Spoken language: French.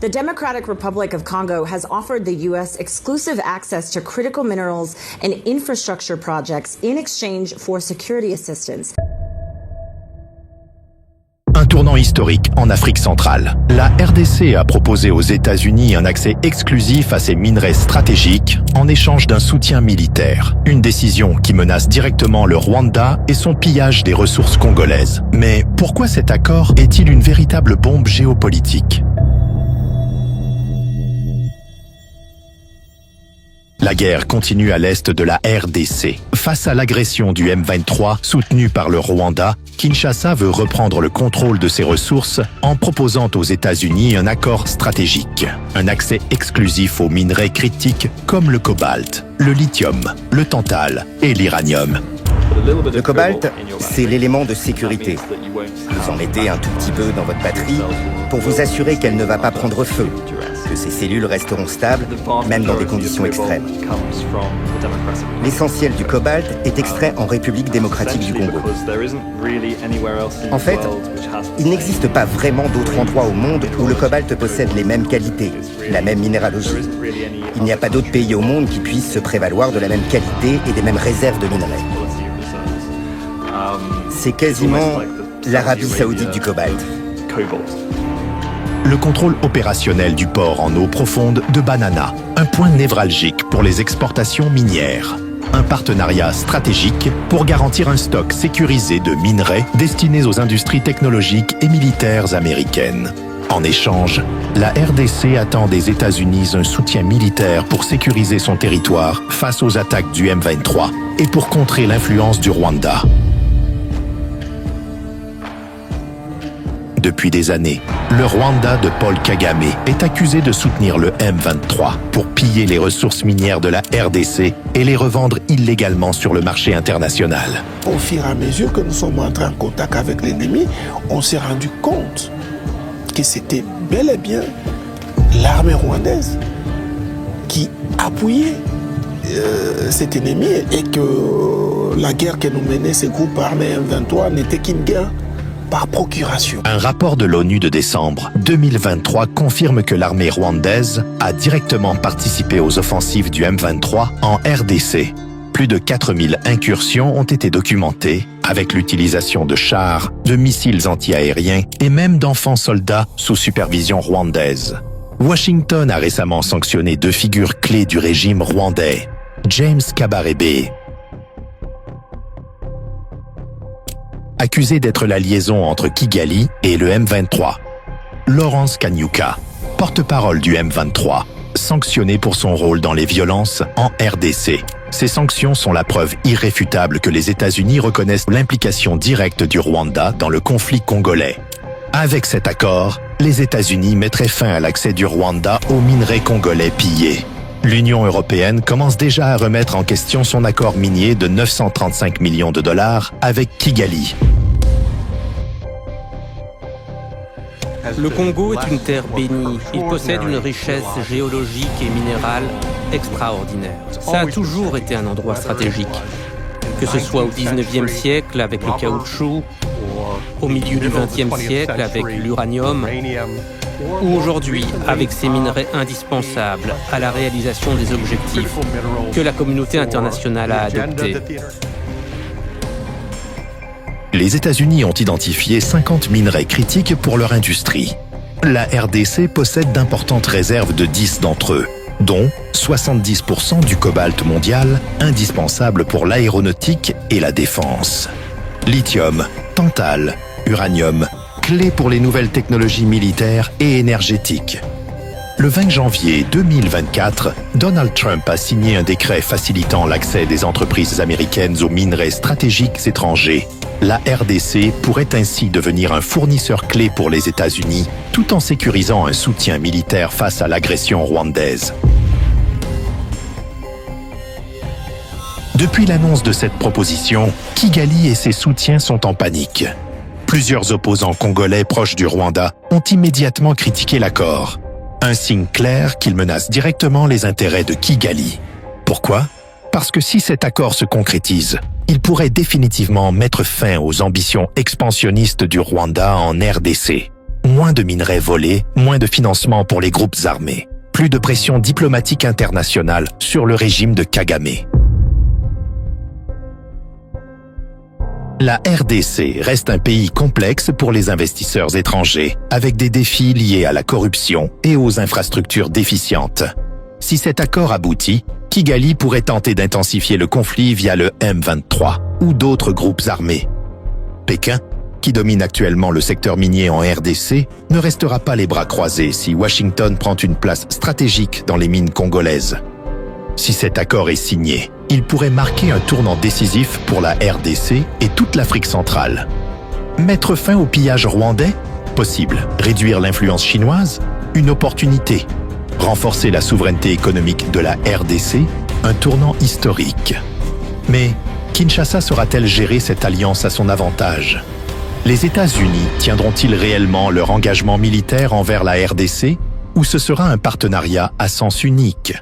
The Democratic Republic of Congo has offered the U.S. exclusive access to critical minerals and infrastructure projects in exchange for security assistance. Un tournant historique en Afrique centrale. La RDC a proposé aux États-Unis un accès exclusif à ces minerais stratégiques en échange d'un soutien militaire. Une décision qui menace directement le Rwanda et son pillage des ressources congolaises. Mais pourquoi cet accord est-il une véritable bombe géopolitique ? La guerre continue à l'est de la RDC. Face à l'agression du M23 soutenue par le Rwanda, Kinshasa veut reprendre le contrôle de ses ressources en proposant aux États-Unis un accord stratégique. Un accès exclusif aux minerais critiques comme le cobalt, le lithium, le tantal et l'uranium. Le cobalt, c'est l'élément de sécurité. Vous en mettez un tout petit peu dans votre batterie pour vous assurer qu'elle ne va pas prendre feu, que ces cellules resteront stables, même dans des conditions extrêmes. L'essentiel du cobalt est extrait en République démocratique du Congo. En fait, il n'existe pas vraiment d'autre endroit au monde où le cobalt possède les mêmes qualités, la même minéralogie. Il n'y a pas d'autre pays au monde qui puisse se prévaloir de la même qualité et des mêmes réserves de minerais. C'est quasiment l'Arabie saoudite du cobalt. Le contrôle opérationnel du port en eau profonde de Banana, un point névralgique pour les exportations minières. Un partenariat stratégique pour garantir un stock sécurisé de minerais destinés aux industries technologiques et militaires américaines. En échange, la RDC attend des États-Unis un soutien militaire pour sécuriser son territoire face aux attaques du M23 et pour contrer l'influence du Rwanda. Depuis des années, le Rwanda de Paul Kagame est accusé de soutenir le M23 pour piller les ressources minières de la RDC et les revendre illégalement sur le marché international. Au fur et à mesure que nous sommes entrés en contact avec l'ennemi, on s'est rendu compte que c'était bel et bien l'armée rwandaise qui appuyait cet ennemi et que la guerre que nous menaient ces groupes armés M23 n'était qu'une guerre par procuration. Un rapport de l'ONU de décembre 2023 confirme que l'armée rwandaise a directement participé aux offensives du M23 en RDC. Plus de 4000 incursions ont été documentées avec l'utilisation de chars, de missiles antiaériens et même d'enfants soldats sous supervision rwandaise. Washington a récemment sanctionné 2 figures clés du régime rwandais, James Kabarebe, accusé d'être la liaison entre Kigali et le M23. Lawrence Kanyuka, porte-parole du M23, sanctionné pour son rôle dans les violences en RDC. Ces sanctions sont la preuve irréfutable que les États-Unis reconnaissent l'implication directe du Rwanda dans le conflit congolais. Avec cet accord, les États-Unis mettraient fin à l'accès du Rwanda aux minerais congolais pillés. L'Union européenne commence déjà à remettre en question son accord minier de 935 millions de dollars avec Kigali. Le Congo est une terre bénie. Il possède une richesse géologique et minérale extraordinaire. Ça a toujours été un endroit stratégique. Que ce soit au XIXe siècle avec le caoutchouc, au milieu du XXe siècle avec l'uranium, ou aujourd'hui avec ces minerais indispensables à la réalisation des objectifs que la communauté internationale a adoptés. Les États-Unis ont identifié 50 minerais critiques pour leur industrie. La RDC possède d'importantes réserves de 10 d'entre eux, dont 70% du cobalt mondial, indispensable pour l'aéronautique et la défense. Lithium, tantal, uranium, clés pour les nouvelles technologies militaires et énergétiques. Le 20 janvier 2024, Donald Trump a signé un décret facilitant l'accès des entreprises américaines aux minerais stratégiques étrangers. La RDC pourrait ainsi devenir un fournisseur clé pour les États-Unis, tout en sécurisant un soutien militaire face à l'agression rwandaise. Depuis l'annonce de cette proposition, Kigali et ses soutiens sont en panique. Plusieurs opposants congolais proches du Rwanda ont immédiatement critiqué l'accord. Un signe clair qu'il menace directement les intérêts de Kigali. Pourquoi ? Parce que si cet accord se concrétise, il pourrait définitivement mettre fin aux ambitions expansionnistes du Rwanda en RDC. moins de minerais volés, moins de financement pour les groupes armés, plus de pression diplomatique internationale sur le régime de Kagame. La RDC reste un pays complexe pour les investisseurs étrangers, avec des défis liés à la corruption et aux infrastructures déficientes. Si cet accord aboutit, Kigali pourrait tenter d'intensifier le conflit via le M23 ou d'autres groupes armés. Pékin, qui domine actuellement le secteur minier en RDC, ne restera pas les bras croisés si Washington prend une place stratégique dans les mines congolaises. Si cet accord est signé, il pourrait marquer un tournant décisif pour la RDC et toute l'Afrique centrale. Mettre fin au pillage rwandais? Possible. Réduire l'influence chinoise? Une opportunité. Renforcer la souveraineté économique de la RDC? Un tournant historique. Mais Kinshasa saura-t-elle gérer cette alliance à son avantage? Les États-Unis tiendront-ils réellement leur engagement militaire envers la RDC? Ou ce sera un partenariat à sens unique?